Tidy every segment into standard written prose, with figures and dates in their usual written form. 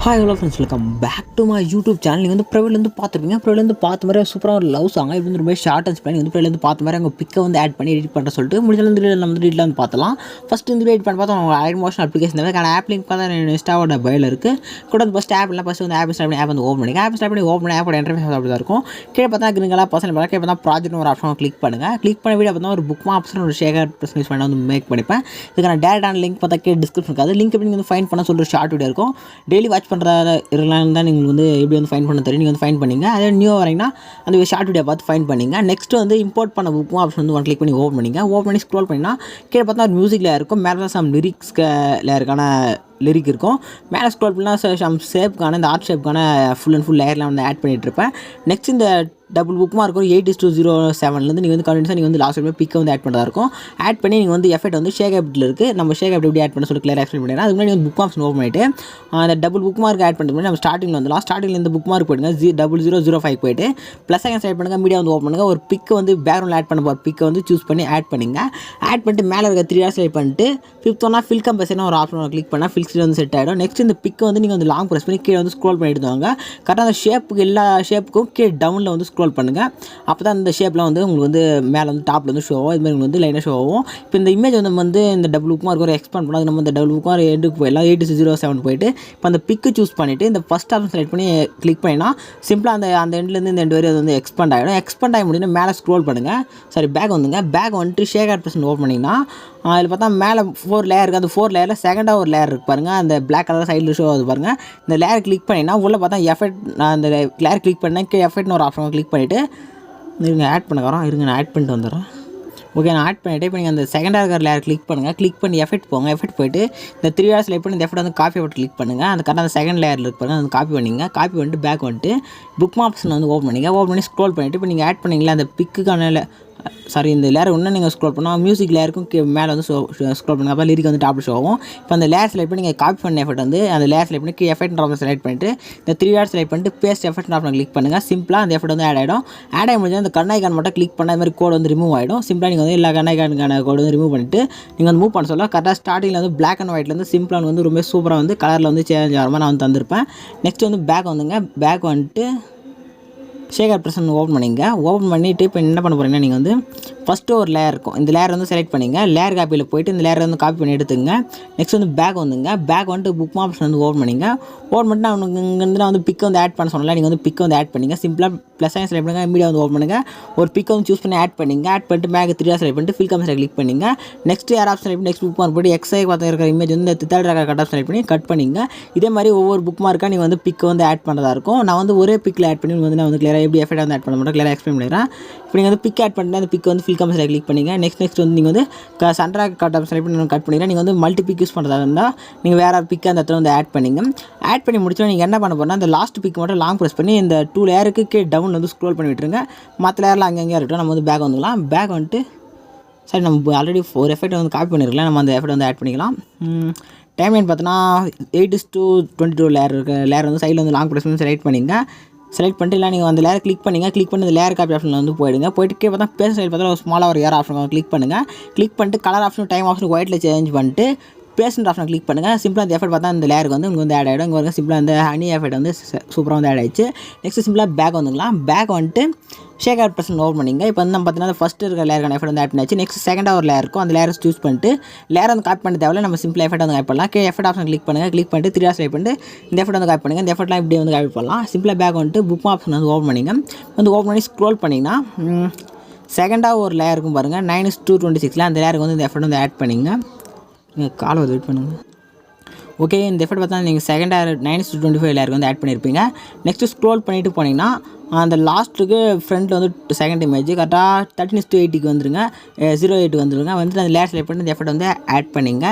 Hi hello friends, welcome back to my YouTube channel. நீங்கள் வந்து ப்ரைவேட்லேருந்து பார்த்துருப்பீங்க. ப்ரைவேட்லேருந்து பார்த்த மாதிரி சூப்பராக ஒரு லவ் சாங் இது வந்து ரொம்ப ஷார்ட் அண்ட் ஸ்பெண்ட். வந்து ப்ரைவேட்லேருந்து பார்த்த மாதிரி அவங்க பிக்கை வந்து ஆட் பண்ணி எடிட் பண்ணுற சொல்லிட்டு முடிஞ்ச நம்ம வந்து டீட்டில் வந்து பார்த்தலாம். ஃபஸ்ட்டு இந்த எடிட் பண்ணி பார்த்தா அவங்க ஐட் மோஷன் அப்ளிகேஷன் தேவை. ஆப் லிங்க் பார்த்தா இன்ஸ்டாவோட பயோவில் இருக்குது. கூட வந்து ஃபஸ்ட் ஆப் இல்லை ஃபஸ்ட்டு வந்து ஆப் இன்ஸ்டால் பண்ணி ஆப் வந்து ஓப்பன் பண்ணிங்க. ஆப் இன்ஸ்டால் பண்ணி ஓப்பன் பண்ணி ஆப்போட இன்டர்ஃபேஸ் அப்படி தான் இருக்கும். கீழே பார்த்தா கிரிங்கெல்லாம் பர்சனல் பார்த்தா கீழே பார்த்தா ப்ராஜெக்ட் ஒரு ஆப்ஷன் கிளிக் பண்ணுங்கள். கிளிக் பண்ண வீடியோ பார்த்தா ஒரு புக் ஆப்ஷன் ஒரு ஷேர் ப்ரெஸ் யூஸ் பண்ணி வந்து மேக் பண்ணிப்பேன். இதுக்கான டேரக்டான லிங்க் பார்த்தா கீழே டிஸ்கிரிப்ஷன் இருக்காது. லிங்க் எப்படி நீங்கள் வந்து ஃபைன் பண்ண சொல்லிட்டு ஷார்ட் வீடியோ இருக்கும். டெய்லி வாட்ச் பண்ணுறதா தான் நீங்கள் வந்து எப்படி வந்து ஃபைன் பண்ண தெரியும். நீங்கள் வந்து ஃபைன் பண்ணிங்க. அதே நியூ வரீங்கன்னா அந்த ஷார்ட் வீடியோ பார்த்து ஃபைன் பண்ணிங்க. நெக்ஸ்ட் வந்து இம்போர்ட் பண்ண புக்கும் ஆப்ஷன் வந்து ஒன் கிளிக் பண்ணி ஓப்பன் பண்ணிங்க. ஓப்பன் பண்ணி ஸ்க்ரோல் பண்ணினா கீழே பார்த்தா ஒரு மியூசிக் லேயர் இருக்கும். மேலே தான் சம் லிரிக்ஸ் லேயருக்கான லிரிக் இருக்கும். மேலே ஸ்க்ரோல் பண்ணால் சம் ஷேப்புக்கான இந்த ஆர்ட் ஷேப்புக்கான ஃபுல் அண்ட் ஃபுல் லேயர்லாம் வந்து ஆட் பண்ணிகிட்ருப்பேன். நெக்ஸ்ட் இந்த டபுள் புக்குமா இருக்கும் 8:07 நீங்கள் வந்து கண்டிப்பாக நீங்கள் வந்து லாஸ்ட் டைம் பிக்கை வந்து ஆட் பண்ணுறதா இருக்கும். ஆட் பண்ணி நீங்கள் வந்து எஃபெக்ட் வந்து ஷேக் ஆப்டில் இருக்குது. நம்ம ஷேக் ஆப் எப்படி ஆட் பண்ண சொல்லி கிளியர் எக்ஸ்பிளைன் பண்ணிடுறேன். அதுக்கு முன்னாடி வந்து புக் ஆப்ஷன் ஓப்பன் பண்ணிவிட்டு அந்த டபுள் புக் மார்க் ஆட் பண்ணுறது நம்ம ஸ்டார்டிங்கில் வந்துடலாம். ஸ்டார்டிங்கில் இந்த புக் மார்க் போய்ட்டுங்க 0005 போய்ட்டு ப்ளஸ் செகண்ட் செலக்ட் பண்ணுங்கள். மீடியா வந்து ஓப்பன் பண்ணுங்கள். ஒரு பிக்கு வந்து பேக்ரவுண்டில் ஆட் பண்ண போகிற பிக்கை வந்து சூஸ் பண்ணி ஆட் பண்ணிங்க. ஆட் பண்ணிட்டு மேலே இருக்க 3 ஹார்ஸ் செலக்ட் பண்ணிட்டு 5th ஒன்னா ஃபில் கம்பேசன் ஒரு ஆப்ஷன் கிளிக் பண்ணால் ஃபில் ஸ்க்ரீன் வந்து செட் ஆகிடும். நெக்ஸ்ட் இந்த பிக்கை வந்து நீங்கள் வந்து லாங் ப்ரெஸ் பண்ணி கீழே வந்து ஸ்க்ரோல் பண்ணிட்டு வாங்க. கரெக்டாக அந்த ஷேப்புக்கு எல்லா ஷேப்புக்கும் கீழே டவுனில் வந்து ஸ்க்ரோல் பண்ணுங்கள். அப்போ தான் இந்த ஷேப்லாம் வந்து உங்களுக்கு வந்து மேலே வந்து டாப்பில் வந்து ஷோ ஆகும். இதுமாதிரி வந்து லைனாக ஷோ ஆகும். இப்போ இந்த இமேஜ் வந்து இந்த டபுள் புக் மார்க் ஒரு எக்ஸ்பேண்ட் பண்ணால் நம்ம இந்த டபுள் புக் மார்க் எண்டுக்கு போயிடலாம். 8:07 போயிட்டு இப்போ அந்த பிக்கு சூஸ் பண்ணிவிட்டு இந்த ஃபஸ்ட் ஆப்ஷன் செலக்ட் பண்ணி கிளிக் பண்ணினா சிம்பிளாக அந்த எண்ட்லேருந்து இந்த எண்டு வரை அது வந்து எக்ஸ்பேண்ட் ஆகிடும். எக்ஸ்பேண்ட் ஆகி முடியும்னா மேலே ஸ்க்ரோல் பண்ணுங்கள். சாரி பேக் வந்துங்க. பேக் வந்துட்டு ஷேக் ஆட் பர்சன் ஓப்பன் பண்ணிங்கன்னா அதில் பார்த்தா மேலே 4 லேயர் இருக்குது. அந்த 4 லேயரில் செகண்டாக ஒரு லேயர் இருக்குது பாருங்கள். அந்த பிளாக் கலர் சைடில் ஷோ ஆகுது பாருங்கள். இந்த லேயர் கிளிக் பண்ணிங்கன்னா உள்ளே பார்த்தா எஃபெக்ட் அந்த லேயர் கிளிக் பண்ணேன். எஃபெக்ட்னு ஒரு ஆப்ஷன் கிளிக் பண்ணிவிட்டு இருங்க ஆட் பண்ண வரோம். இருங்க நான் ஆட் பண்ணிட்டு வந்துடுறேன். ஓகே, நான் ஆட் பண்ணிவிட்டு இப்போ நீங்கள் அந்த செகண்டாக இருக்கிற லேயர் கிளிக் பண்ணுங்கள். கிளிக் பண்ணி எஃபெக்ட் போங்க. எஃபெக்ட் போய்ட்டு இந்த 3 ஹார்ஸ் செலக்ட் பண்ணி இந்த எஃபெக்ட் வந்து காப்பி போட்டு கிளிக் பண்ணுங்கள். அந்த கரெக்டாக அந்த செகண்ட் லேயரில் இருப்பாங்க. அந்த காப்பி பண்ணிங்க. காப்பி பண்ணிட்டு பேக் வந்துட்டு புக் ஆப்ஷன் வந்து ஓப்பன் பண்ணிங்க. ஓப்பன் பண்ணி ஸ்க்ரோல் பண்ணிவிட்டு இப்போ நீங்கள் ஆட் பண்ணிங்களா அந்த பிக்குக்கான சாரி இந்த லேயர் இன்னும் நீங்கள் ஸ்க்ரோல் பண்ணால் மியூசிக் லேயருக்கும் மேலே வந்து ஸ்க்ரோல் பண்ணுங்கள். அப்போ லிரிக் வந்து டாப்பில் ஷோ ஆகும். இப்போ அந்த லேயர் செலக்ட் பண்ணி நீங்கள் காப்பி பண்ண எஃபெக்ட் வந்து அந்த லேயர் செலக்ட் பண்ணி எஃபெக்ட் ஆப்ஷன் செலக்ட் பண்ணிட்டு இந்த 3 ஹார்ஸ் செலக்ட் பண்ணிட்டு பேஸ்ட் எஃபெக்ட் ஆப்ஷன் கிளிக் பண்ணுங்கள். சிம்பிளாக அந்த எஃபெக்ட் வந்து ஆட் ஆகிடும். ஆட் ஆகி முடிஞ்சால் அந்த கண்ணாய்க்கான் மட்டும் கிளிக் பண்ண மாதிரி கோடு வந்து ரிமூவ் ஆகிடும். சிம்பிளாக நீங்கள் வந்து எல்லா கண்ணாய்க்கான கோடு வந்து ரிமூவ் பண்ணிவிட்டு நீங்கள் வந்து மூவ் பண்ண சொல்ல கரெக்டாக ஸ்டார்டிங்கில் வந்து பிளாக் அண்ட் ஒயிட்லேருந்து சிம்பிளாக வந்து ரொம்ப சூப்பராக வந்து கலரில் வந்து சேஞ்ச் ஆகிற மாதிரி நான் வந்து தந்திருப்பேன். நெக்ஸ்ட் வந்து பேக் வந்துங்க. பேக் வந்துட்டு ஷேக் ஆட் ப்ரெஸ் ஓப்பன் பண்ணிங்க. ஓப்பன் பண்ணிவிட்டு இப்போ என்ன பண்ண போகிறீங்கன்னா நீங்கள் வந்து ஃபஸ்ட்டு ஒரு லேயர் இருக்கும். இந்த லேயர் வந்து செலக்ட் பண்ணிங்க. லேயர் காப்பியில் போய்ட்டு இந்த லேயர் வந்து காப்பி பண்ணி எடுத்துங்க. நெக்ஸ்ட் வந்து பேக் வந்துங்க. பேக் வந்துட்டு புக் ஆப்ஷன் வந்து ஓப்பன் பண்ணிங்க. ஓப்பன் பண்ணிட்டு அவனுக்கு இங்கேருந்து நான் வந்து பிக் வந்து ஆட் பண்ண சொன்னல. நீங்கள் வந்து பிக் வந்து ஆட் பண்ணிங்க. சிம்பிளாக ப்ளஸ் சைன் செலக்ட் பண்ணுங்கள். மீடியா வந்து ஓப்பன் பண்ணுங்கள். ஒரு பிக் வந்து சூஸ் பண்ணி ஆட் பண்ணிங்க. ஆட் பண்ணிட்டு மேக் 3 ஹார்ஸ் செலக்ட் பண்ணிட்டு ஃபில் கம்பேசன் கிளிக் பண்ணிங்க. நெக்ஸ்ட் ஏர் ஆப்ஷன் செலக்ட் பண்ணி நெக்ஸ்ட் புக் மார்க் போய்ட்டு எக்ஸை பார்த்து இருக்கிற இமேஜ் வந்து இந்த third rocker cut off select பண்ணி கட் பண்ணிங்க. இதே மாதிரி ஒவ்வொரு புக் மார்க்காக நீங்கள் வந்து பிக் வந்து ஆட் பண்ணுறதா இருக்கும். நான் வந்து ஒரே பிக்கில் ஆட் பண்ணி வந்து நான் வந்து கிளியராக எப்படி எஃபெக்ட் வந்து ஆட் பண்ண மாட்டேன் கிளியராக எக்ஸ்பிளைன் பண்ணிடுறேன். இப்போ நீங்கள் வந்து பிக் ஆட் பண்ணிட்டு அந்த பிக் வந்து ஃபில் கம்பேசன் கிளிக் பண்ணிங்க. நெக்ஸ்ட் வந்து நீங்கள் வந்து சன்ட்ரா கட் ஆஃப் செலக்ட் பண்ணி கட் பண்ணிக்கிறேன். நீங்கள் வந்து மல்டி பிக் யூஸ் பண்ணுறதா இருந்தால் நீங்கள் வேறு பிக் அந்த இடத்துல வந்து ஆட் பண்ணிங்க. ஆட் பண்ணி முடிச்சோம் நீங்கள் என்ன பண்ண போனால் அந்த லாஸ்ட் பிக் மட்டும் லாங் ப்ரெஸ் பண்ணி இந்த 2 லேயருக்கு டவுன் வந்து ஸ்க்ரோல் பண்ணி விட்டுருங்க. மற்ற லேயரில் அங்கங்கே இருக்கட்டும். நம்ம வந்து பேக் வந்துக்கலாம். பேக் வந்துட்டு சரி நம்ம ஆல்ரெடி ஒரு எஃபெக்ட் வந்து காப்பி பண்ணிருக்கலாம். நம்ம அந்த எஃபெக்ட் வந்து ஆட் பண்ணிக்கலாம். டைம் லைன் பார்த்தோன்னா 8:22 லேயர் வந்து சைடில் வந்து லாங் ப்ரெஸ் பண்ணி செலக்ட் பண்ணிங்க. செலக்ட் பண்ணிட்டு இல்லை நீங்கள் அந்த லேயர் கிளிக் பண்ணிங்க. கிளிக் பண்ணி இந்த லேயர் காப்பி ஆப்ஷனில் வந்து போயிட்டு பார்த்தா பேஸ் சைடு பார்த்தா ஒரு ஸ்மாலாக ஒரு ஏர் ஆப்ஷன் கிளிக் பண்ணுங்கள். கிளிக் பண்ணிட்டு கலர் ஆப்ஷன் டைம் ஆப்ஷன் ஒயிட்டில் சேஞ்ச் பண்ணிட்டு பேஸ்ட் ஆப்ஷன் கிளிக் பண்ணுங்கள். சிம்பிளாக அந்த எஃபெக்ட் பார்த்தா இந்த லேயருக்கு வந்து உங்களுக்கு வந்து ஆட் ஆகிடும். இங்கே வந்து சிம்பிளாக அந்த ஹனி எஃபெக்ட் வந்து சூப்பராக வந்து ஆட் ஆகிடுச்சு. நெக்ஸ்ட் சிம்பிளாக பேக் வந்துக்கலாம். பேக் வந்துட்டு ஷேக் ஆட் பர்சன் ஓப்பன் பண்ணிங்க. இப்போ வந்து நம்ம பார்த்தீங்கன்னா ஃபஸ்ட்டு இருக்கிற லேயருக்கான எஃபெக்ட் வந்து ஆட் பண்ணிச்சு. நெக்ஸ்ட் செகண்டாக ஒரு லேயர் இருக்கும். அந்த லேயர் சூஸ் பண்ணிட்டு லேயர் வந்து காப்பி பண்ண தேவையில்ல. நம்ம சிம்பிளாக எஃபெக்ட் வந்து காப்பி பண்ணலாம். எஃபெக்ட் ஆப்ஷன் கிளிக் பண்ணுங்கள். கிளிக் பண்ணிட்டு 3 ஹார்ஸ் செலக்ட் பண்ணிட்டு இந்த எஃபெக்ட் வந்து காப்பி பண்ணுங்கள். இந்த எஃபெக்ட்லாம் இப்படி வந்து காப்பி பண்ணலாம். சிம்பிளாக பேக் வந்துட்டு புக் ஆப்ஷன் வந்து ஓப்பன் பண்ணிங்க. வந்து ஓப்பன் பண்ணி ஸ்க்ரோல் பண்ணிங்கன்னா செகண்டாக ஒரு லேயர் இருக்கும் பாருங்கள் 9:226 அந்த லேயருக்கு வந்து இந்த எஃபெக்ட் வந்து ஆட் பண்ணிங்க. நீங்கள் காலை வந்து வெயிட் பண்ணுங்கள். ஓகே, இந்த எஃபெக்ட் பார்த்தா நீங்கள் செகண்டாக 9:25 லேயருக்கு வந்து ஆட் பண்ணியிருப்பீங்க. நெக்ஸ்ட்டு ஸ்க்ரோல் பண்ணிவிட்டு போனீங்கன்னா அந்த லாஸ்ட்டுக்கு ஃப்ரண்ட்டில் வந்து செகண்ட் இமேஜ் கரெக்டாக 13:80 வந்துருங்க. 08 வந்துருங்க. வந்துட்டு அந்த லேயர் செலக்ட் பண்ணி இந்த எஃபெக்ட் வந்து ஆட் பண்ணிங்க.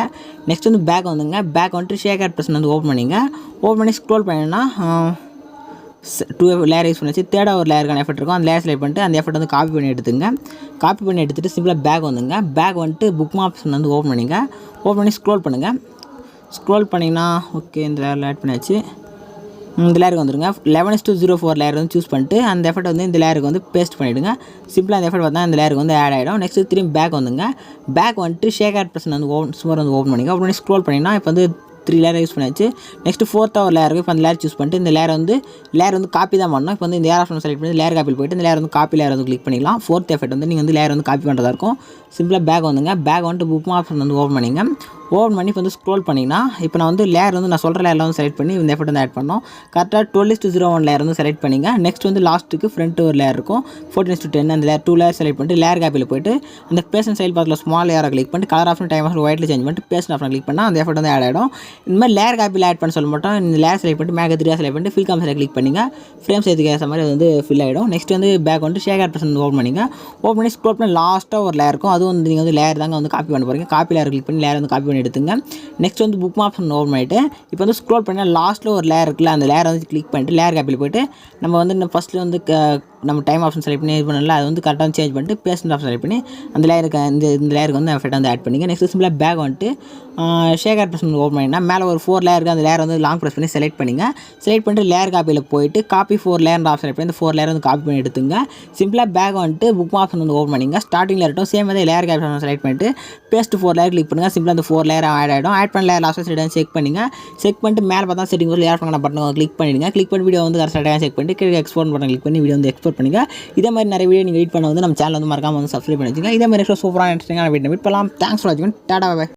நெக்ஸ்ட் வந்து பேக் வந்துங்க. பேக் வந்துட்டு ஷேக் ஆட் பர்சன் வந்து ஓப்பன் பண்ணிங்க. ஓப்பன் பண்ணி ஸ்க்ரோல் பண்ணிங்கன்னா 2 லேயர் யூஸ் பண்ணி தேர்டாக ஒரு லேயருக்கான எஃபெக்ட் இருக்கும். அந்த லேயர் செலக்ட் பண்ணிட்டு அந்த எஃபெக்ட் வந்து காப்பி பண்ணி எடுத்துங்க. காப்பி பண்ணி எடுத்துகிட்டு சிம்பிளாக பேக் வந்துங்க. பேக் வந்துட்டு புக் ஆப்ஷன் வந்து ஓப்பன் பண்ணிங்க. ஓப்பன் பண்ணி ஸ்க்ரோல் பண்ணுங்கள். ஸ்க்ரோல் பண்ணிங்கன்னா ஓகே இந்த லேயரில் ஆட் பண்ணியாச்சு. இந்த லேயருக்கு வந்துடுங்க. 11:04 லேயர் வந்து சூஸ் பண்ணிட்டு அந்த எஃபெக்ட் வந்து இந்த லேயருக்கு வந்து பேஸ்ட் பண்ணிவிடுங்க. சிம்பிளாக அந்த எஃபெக்ட் பார்த்தா இந்த லேயருக்கு வந்து ஆட் ஆகிடும். நெக்ஸ்ட்டு திரும்பி பேக் வந்துங்க. பேக் வந்துட்டு ஷேக் ஆட் ப்ரெஸ் வந்து சுமார் வந்து ஓப்பன் பண்ணிங்க. ஓப்பன் பண்ணி ஸ்க்ரோல் பண்ணிங்கன்னா இப்போ வந்து 3 லேயர் யூஸ் பண்ணியாச்சு. நெக்ஸ்ட்டு 4th ஒரு லேயர் இருக்குது. இப்போ அந்த லேயர் சூஸ் பண்ணிட்டு இந்த லேயர் வந்து காப்பி தான் பண்ணணும். இப்போ வந்து இந்த லேயர் ஆப்ஷன் செலக்ட் பண்ணி லேயர் காப்பியில் போய்ட்டு இந்த லேயர் வந்து காப்பி லேயர் வந்து கிளிக் பண்ணிக்கலாம். 4th எஃபெக்ட் வந்து நீங்கள் வந்து லேயர் வந்து காப்பி பண்ணுறதா இருக்கும். சிம்பிளாக பேக் வந்துங்க. பேக் வந்துட்டு புக் ஆப்ஷன் வந்து ஓப்பன் பண்ணிங்க. ஓப்பன் பண்ணி இப்போ வந்து ஸ்க்ரோல் பண்ணிங்கன்னா இப்போ நான் வந்து லேயர் வந்து நான் சொல்கிற லேயரில் வந்து செலக்ட் பண்ணி இந்த எஃபெக்ட் வந்து ஆட் பண்ணோம். கரெக்டாக 12:01 லேயர் வந்து செலக்ட் பண்ணிங்க. நெக்ஸ்ட் வந்து லாஸ்ட்டுக்கு ஃப்ரண்ட் ஒரு லேயர் இருக்கும். 14:10 அந்த லேயர் 2 லேயர் செலக்ட் பண்ணிட்டு லேயர் காப்பியில் போய்ட்டு அந்த பேசன் சைல் பார்க்கல ஸ்மால் லேயரை கிளிக் பண்ணிட்டு கலர் ஆப்ஷன் டைம் ஆப்ஷன் ஒயிட்டில் சேஞ்ச் பண்ணிட்டு பேசன் ஆப்ஷன் கிளிக் பண்ணால் அந்த எஃபெக்ட் வந்து ஆட் ஆகிடும். இந்த மாதிரி லேயர் காப்பியில் ஆட் பண்ண சொல்ல மாட்டோம். இந்த லேயர் செலக்ட் பண்ணிட்டு மேக் 3 செலக்ட் பண்ணிட்டு ஃபில் காம்ஸில் கிளிக் பண்ணிங்க. ஃப்ரேம் சேர்த்துக்கு ஏற்ற மாதிரி அது வந்து ஃபில் ஆகிடும். நெக்ஸ்ட் வந்து பேக் வந்துட்டு ஷேக் ஆட் ப்ரெஸ் ஓப்பன் பண்ணிங்க. ஓப்பன் பண்ணி ஸ்க்ரோல் பண்ணி லாஸ்ட்டாக ஒரு லேயர் இருக்கும். அதுவும் வந்து நீங்கள் வந்து லேயர் தாங்க வந்து காப்பி பண்ண போகிறீங்க. காப்பி லேயர் கிளிக் பண்ணி லேயர் வந்து காப்பி பண்ணி எடுத்துங்க. நெக்ஸ்ட் வந்து புக் ஆப்ஷன் ஓப்பன் பண்ணிவிட்டு இப்போ வந்து ஸ்க்ரோல் பண்ணால் லாஸ்ட்டில் ஒரு லேயர் இருக்குல்ல அந்த லேயர் வந்து கிளிக் பண்ணிட்டு லேயர் காப்பியில் போய்ட்டு நம்ம வந்து ஃபஸ்ட்டில் வந்து நம்ம டைம் ஆப்ஷன் செலக்ட் பண்ணி இது பண்ணல அது வந்து கரெக்டாக சேஞ்ச் பண்ணிட்டு பேஸ்ட் ஆப்ஷன் செலக்ட் பண்ணி அந்த லேயருக்கு இந்த லேயருக்கு வந்து எஃபெக்ட் வந்து ஆட் பண்ணிங்க. நெக்ஸ்ட் சிம்பிளாக பேக் வந்துட்டு ஷேக் ஆட் ப்ரெஸ் ஓப்பன் பண்ணிங்கன்னா மேலே ஒரு 4 லேயருக்கு அந்த லேயர் வந்து லாங் ப்ரெஸ் பண்ணி செலக்ட் பண்ணிங்க. செலக்ட் பண்ணிட்டு லேயர் காப்பியில் போய்ட்டு காப்பி 4 லேயர் ஆப்ஷன் செலக்ட் பண்ணி இந்த 4 லேயர் வந்து காப்பி பண்ணி எடுத்துங்க. சிம்பிளாக பேக் வந்துட்டு புக் ஆப்ஷன் வந்து ஓப்பன் பண்ணிங்க. ஸ்டார்டிங்கில் இருக்கட்டும் சேம் வந்து லேயர் காப்பி செலக்ட் பண்ணிட்டு பேஸ்ட் 4 லேயர் கிளிக் பண்ணுங்கள். சிம்பிளாக அந்த 4 லேயர் ஆட் ஆகிடும். ஆட் பண்ண லேயர் லாஸ்ட் சைடு செக் பண்ணிங்க. செக் பண்ணிட்டு மேலே பார்த்தா செட்டிங் ஒரு லேயர் பண்ண பட்டன் கிளிக் பண்ணிடுங்க. கிளிக் பண்ணி வீடியோ வந்து கரெக்டாக செக் பண்ணிட்டு எக்ஸ்போர்ட் பட்டன் கிளிக் பண்ணி வீடியோ வந்து எக்ஸ்போர்ட் பண்ணுங்க. இதே மாதிரி நிறைய வீடியோ நீங்கள் எடிட் பண்ண வந்து நம்ம சேனல் வந்து மறக்காம வந்து சப்ஸ்கிரைப் பண்ணி வச்சுங்க. இதே மாதிரி சூப்பராக இன்ட்ரெஸ்டிங்கான வீடியோ மீட் பண்ணலாம். தேங்க்ஸ் ஃபார் வாட்சிங். Tata bye.